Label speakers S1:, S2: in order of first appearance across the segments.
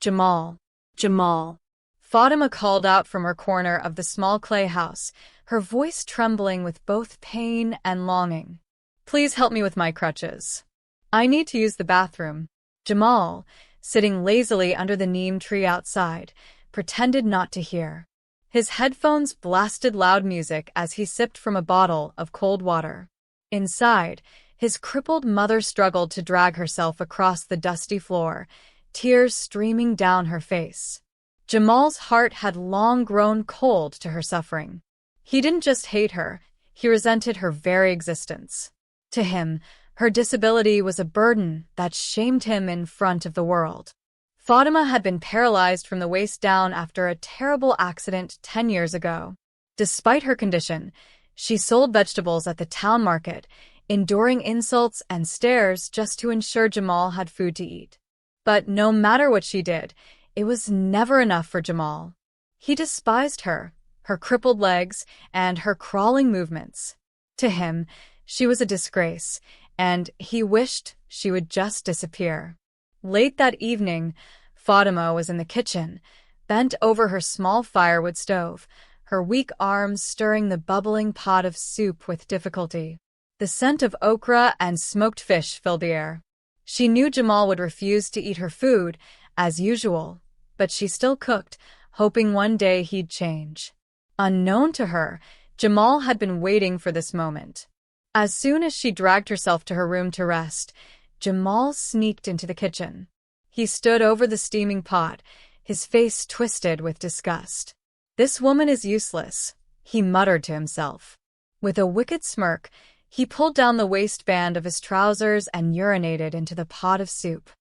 S1: Jamal. Jamal. Fatima called out from her corner of the small clay house, her voice trembling with both pain and longing. Please help me with my crutches. I need to use the bathroom. Jamal, sitting lazily under the neem tree outside, pretended not to hear. His headphones blasted loud music as he sipped from a bottle of cold water. Inside, his crippled mother struggled to drag herself across the dusty floor, tears streaming down her face. Jamal's heart had long grown cold to her suffering. He didn't just hate her, he resented her very existence. To him, her disability was a burden that shamed him in front of the world. Fatima had been paralyzed from the waist down after a terrible accident 10 years ago. Despite her condition, she sold vegetables at the town market, enduring insults and stares just to ensure Jamal had food to eat. But no matter what she did, it was never enough for Jamal. He despised her, her crippled legs, and her crawling movements. To him, she was a disgrace, and he wished she would just disappear. Late that evening, Fatima was in the kitchen, bent over her small firewood stove, her weak arms stirring the bubbling pot of soup with difficulty. The scent of okra and smoked fish filled the air. She knew Jamal would refuse to eat her food, as usual, but she still cooked, hoping one day he'd change. Unknown to her, Jamal had been waiting for this moment. As soon as she dragged herself to her room to rest, Jamal sneaked into the kitchen. He stood over the steaming pot, his face twisted with disgust. "This woman is useless," he muttered to himself. With a wicked smirk, he pulled down the waistband of his trousers and urinated into the pot of soup.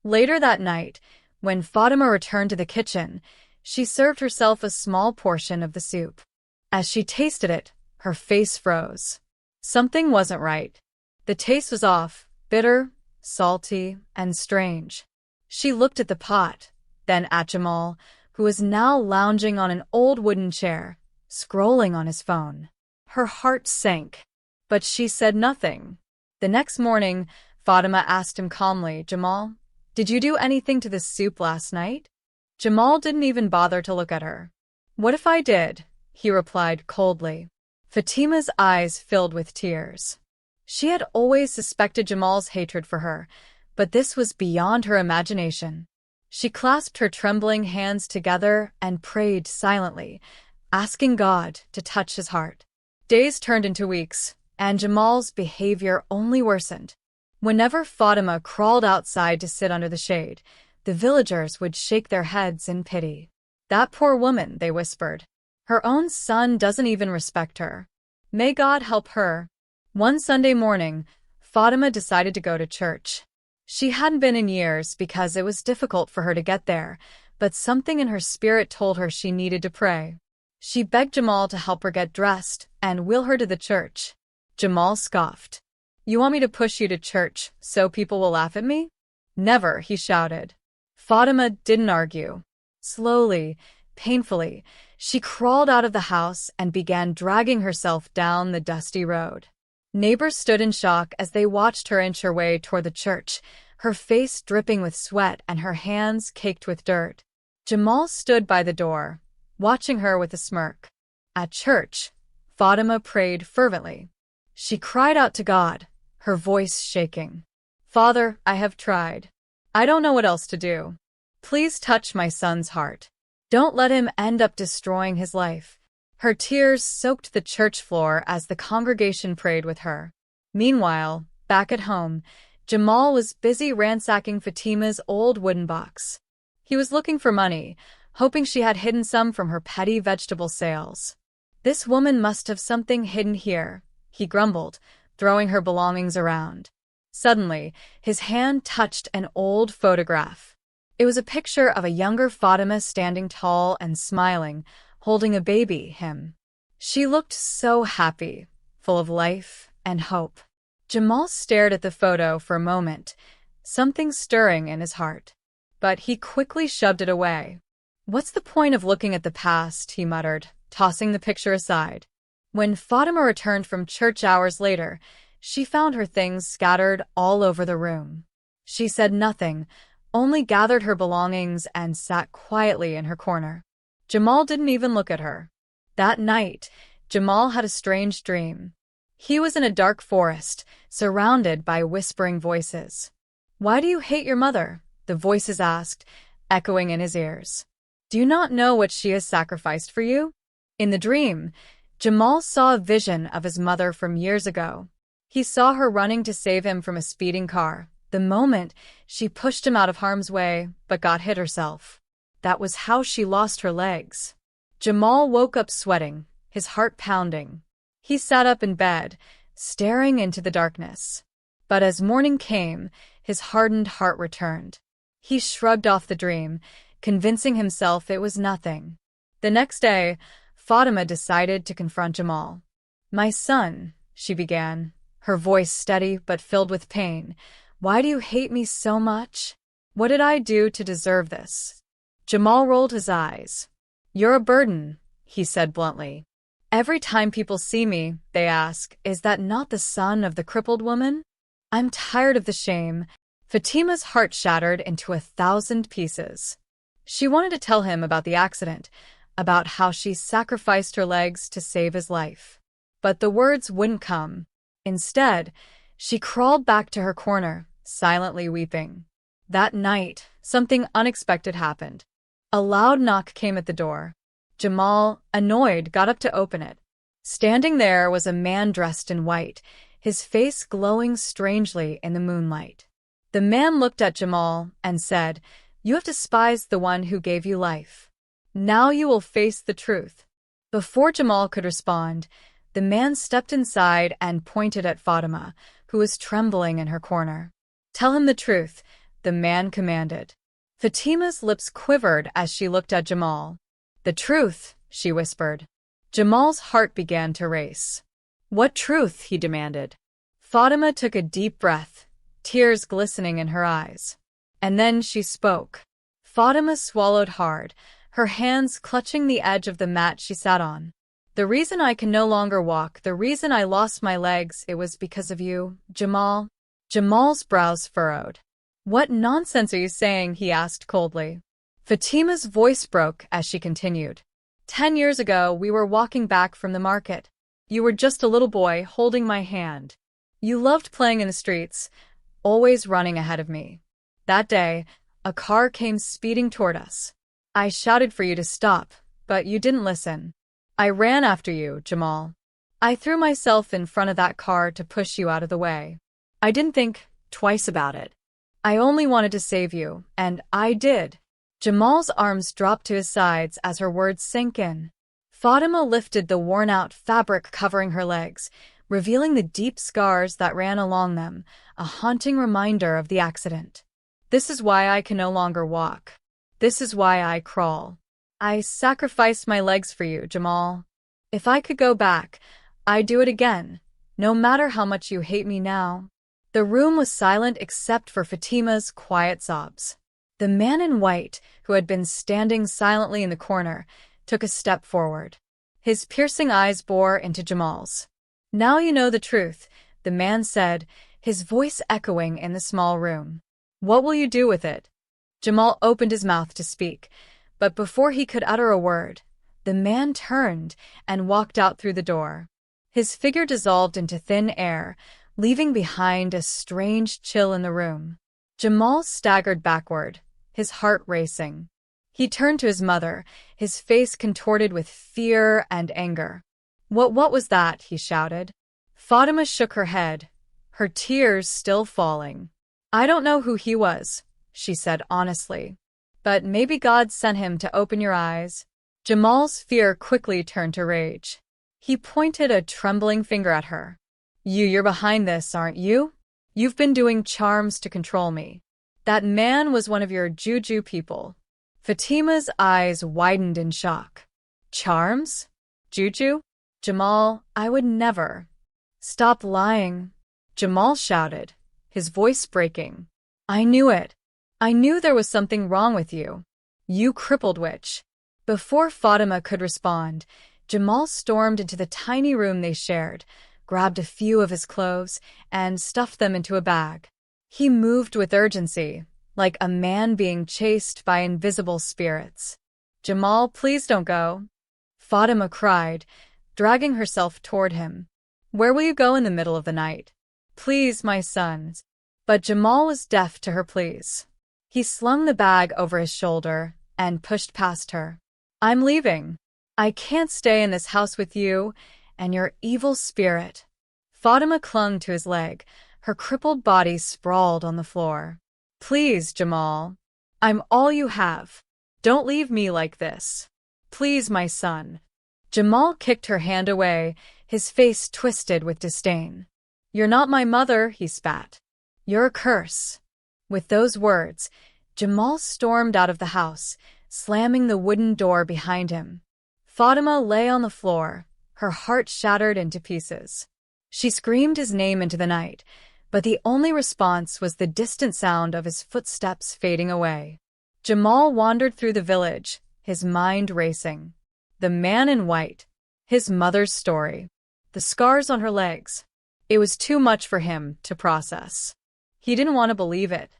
S1: Later that night, when Fatima returned to the kitchen, she served herself a small portion of the soup. As she tasted it, her face froze. Something wasn't right. The taste was off, bitter, salty, and strange. She looked at the pot, then at Jamal, who was now lounging on an old wooden chair, scrolling on his phone. Her heart sank, but she said nothing. The next morning, Fatima asked him calmly, "Jamal, did you do anything to this soup last night?" Jamal didn't even bother to look at her. "What if I did?" he replied coldly. Fatima's eyes filled with tears. She had always suspected Jamal's hatred for her, but this was beyond her imagination. She clasped her trembling hands together and prayed silently, asking God to touch his heart. Days turned into weeks, and Jamal's behavior only worsened. Whenever Fatima crawled outside to sit under the shade, the villagers would shake their heads in pity. "That poor woman," they whispered. "Her own son doesn't even respect her. May God help her." One Sunday morning, Fatima decided to go to church. She hadn't been in years because it was difficult for her to get there, but something in her spirit told her she needed to pray. She begged Jamal to help her get dressed and wheel her to the church. Jamal scoffed. "You want me to push you to church so people will laugh at me?" "Never," he shouted. Fatima didn't argue. Slowly, painfully, she crawled out of the house and began dragging herself down the dusty road. Neighbors stood in shock as they watched her inch her way toward the church, her face dripping with sweat and her hands caked with dirt. Jamal stood by the door, watching her with a smirk. At church, Fatima prayed fervently. She cried out to God, her voice shaking. "Father, I have tried. I don't know what else to do. Please touch my son's heart. Don't let him end up destroying his life." Her tears soaked the church floor as the congregation prayed with her. Meanwhile, back at home, Jamal was busy ransacking Fatima's old wooden box. He was looking for money, hoping she had hidden some from her petty vegetable sales. "This woman must have something hidden here," he grumbled, throwing her belongings around. Suddenly, his hand touched an old photograph. It was a picture of a younger Fatima standing tall and smiling, holding a baby, him. She looked so happy, full of life and hope. Jamal stared at the photo for a moment, something stirring in his heart. But he quickly shoved it away. "What's the point of looking at the past?" he muttered, tossing the picture aside. When Fatima returned from church hours later, she found her things scattered all over the room. She said nothing, only gathered her belongings and sat quietly in her corner. Jamal didn't even look at her. That night, Jamal had a strange dream. He was in a dark forest, surrounded by whispering voices. "Why do you hate your mother?" the voices asked, echoing in his ears. "Do you not know what she has sacrificed for you?" In the dream, Jamal saw a vision of his mother from years ago. He saw her running to save him from a speeding car, the moment she pushed him out of harm's way but got hit herself. That was how she lost her legs. Jamal woke up sweating, his heart pounding. He sat up in bed, staring into the darkness. But as morning came, his hardened heart returned. He shrugged off the dream, convincing himself it was nothing. The next day, Fatima decided to confront Jamal. "My son," she began, her voice steady but filled with pain, "why do you hate me so much? What did I do to deserve this?" Jamal rolled his eyes. "You're a burden," he said bluntly. "Every time people see me, they ask, is that not the son of the crippled woman? I'm tired of the shame." Fatima's heart shattered into 1,000 pieces. She wanted to tell him about the accident, about how she sacrificed her legs to save his life. But the words wouldn't come. Instead, she crawled back to her corner, silently weeping. That night, something unexpected happened. A loud knock came at the door. Jamal, annoyed, got up to open it. Standing there was a man dressed in white, his face glowing strangely in the moonlight. The man looked at Jamal and said, "You have despised the one who gave you life. Now you will face the truth." Before Jamal could respond, the man stepped inside and pointed at Fatima, who was trembling in her corner. "Tell him the truth," the man commanded. Fatima's lips quivered as she looked at Jamal. "The truth," she whispered. Jamal's heart began to race. "What truth?" he demanded. Fatima took a deep breath, tears glistening in her eyes. And then she spoke. Fatima swallowed hard, her hands clutching the edge of the mat she sat on. "The reason I can no longer walk, the reason I lost my legs, it was because of you, Jamal." Jamal's brows furrowed. "What nonsense are you saying?" he asked coldly. Fatima's voice broke as she continued. 10 years ago, we were walking back from the market. You were just a little boy holding my hand. You loved playing in the streets, always running ahead of me. That day, a car came speeding toward us. I shouted for you to stop, but you didn't listen. I ran after you, Jamal. I threw myself in front of that car to push you out of the way. I didn't think twice about it. I only wanted to save you, and I did." Jamal's arms dropped to his sides as her words sank in. Fatima lifted the worn-out fabric covering her legs, revealing the deep scars that ran along them, a haunting reminder of the accident. "This is why I can no longer walk. This is why I crawl. I sacrificed my legs for you, Jamal. If I could go back, I'd do it again, no matter how much you hate me now." The room was silent except for Fatima's quiet sobs. The man in white, who had been standing silently in the corner, took a step forward. His piercing eyes bored into Jamal's. "Now you know the truth," the man said, his voice echoing in the small room. "What will you do with it?" Jamal opened his mouth to speak, but before he could utter a word, the man turned and walked out through the door. His figure dissolved into thin air, leaving behind a strange chill in the room. Jamal staggered backward, his heart racing. He turned to his mother, his face contorted with fear and anger. What was that?" he shouted. Fatima shook her head, her tears still falling. "I don't know who he was," she said honestly. "But maybe God sent him to open your eyes." Jamal's fear quickly turned to rage. He pointed a trembling finger at her. You're behind this, aren't you? You've been doing charms to control me. That man was one of your juju people." Fatima's eyes widened in shock. "Charms? Juju? Jamal, I would never." "Stop lying," Jamal shouted, his voice breaking. "I knew it. I knew there was something wrong with you. You crippled witch." Before Fatima could respond, Jamal stormed into the tiny room they shared, grabbed a few of his clothes, and stuffed them into a bag. He moved with urgency, like a man being chased by invisible spirits. "Jamal, please don't go," Fatima cried, dragging herself toward him. "Where will you go in the middle of the night? Please, my sons." But Jamal was deaf to her pleas. He slung the bag over his shoulder and pushed past her. "I'm leaving. I can't stay in this house with you and your evil spirit." Fatima clung to his leg, her crippled body sprawled on the floor. "Please, Jamal. I'm all you have. Don't leave me like this. Please, my son." Jamal kicked her hand away, his face twisted with disdain. "You're not my mother," he spat. "You're a curse." With those words, Jamal stormed out of the house, slamming the wooden door behind him. Fatima lay on the floor, her heart shattered into pieces. She screamed his name into the night, but the only response was the distant sound of his footsteps fading away. Jamal wandered through the village, his mind racing. The man in white, his mother's story, the scars on her legs. It was too much for him to process. He didn't want to believe it.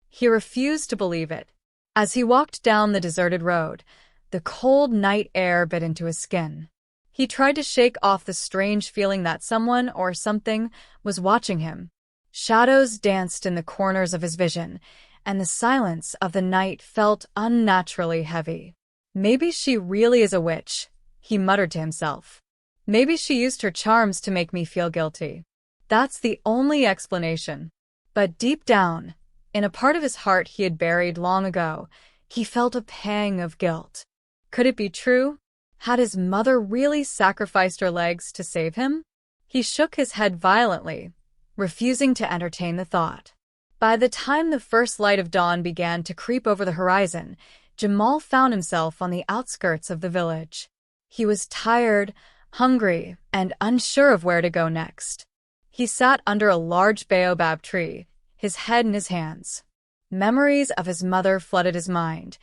S1: He refused to believe it. As he walked down the deserted road, the cold night air bit into his skin. He tried to shake off the strange feeling that someone or something was watching him. Shadows danced in the corners of his vision, and the silence of the night felt unnaturally heavy. "Maybe she really is a witch," he muttered to himself. "Maybe she used her charms to make me feel guilty. That's the only explanation." But deep down, in a part of his heart he had buried long ago, he felt a pang of guilt. Could it be true? Had his mother really sacrificed her legs to save him? He shook his head violently, refusing to entertain the thought. By the time the first light of dawn began to creep over the horizon, Jamal found himself on the outskirts of the village. He was tired, hungry, and unsure of where to go next. He sat under a large baobab tree, his head in his hands. Memories of his mother flooded his mind,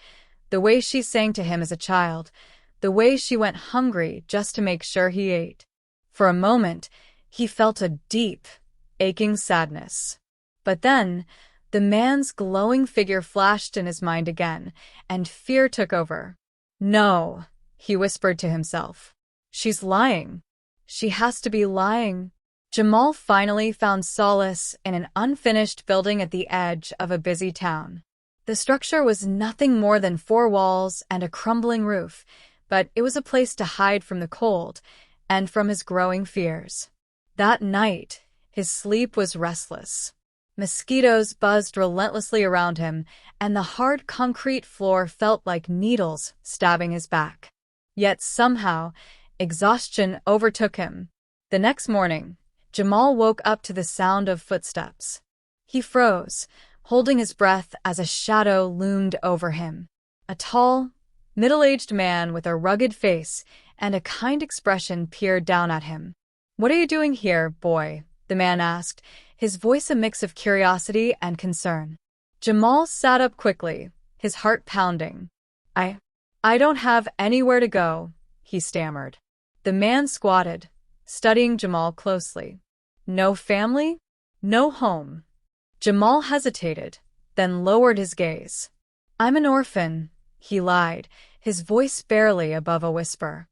S1: the way she sang to him as a child, the way she went hungry just to make sure he ate. For a moment, he felt a deep, aching sadness. But then, the man's glowing figure flashed in his mind again, and fear took over. "No," he whispered to himself. "She's lying. She has to be lying." Jamal finally found solace in an unfinished building at the edge of a busy town. The structure was nothing more than 4 walls and a crumbling roof, but it was a place to hide from the cold and from his growing fears. That night, his sleep was restless. Mosquitoes buzzed relentlessly around him, and the hard concrete floor felt like needles stabbing his back. Yet somehow, exhaustion overtook him. The next morning, Jamal woke up to the sound of footsteps. He froze, holding his breath as a shadow loomed over him. A tall, middle-aged man with a rugged face and a kind expression peered down at him. "What are you doing here, boy?" the man asked, his voice a mix of curiosity and concern. Jamal sat up quickly, his heart pounding. I don't have anywhere to go," he stammered. The man squatted, studying Jamal closely. "No family? No home?" Jamal hesitated, then lowered his gaze. "I'm an orphan," he lied, his voice barely above a whisper.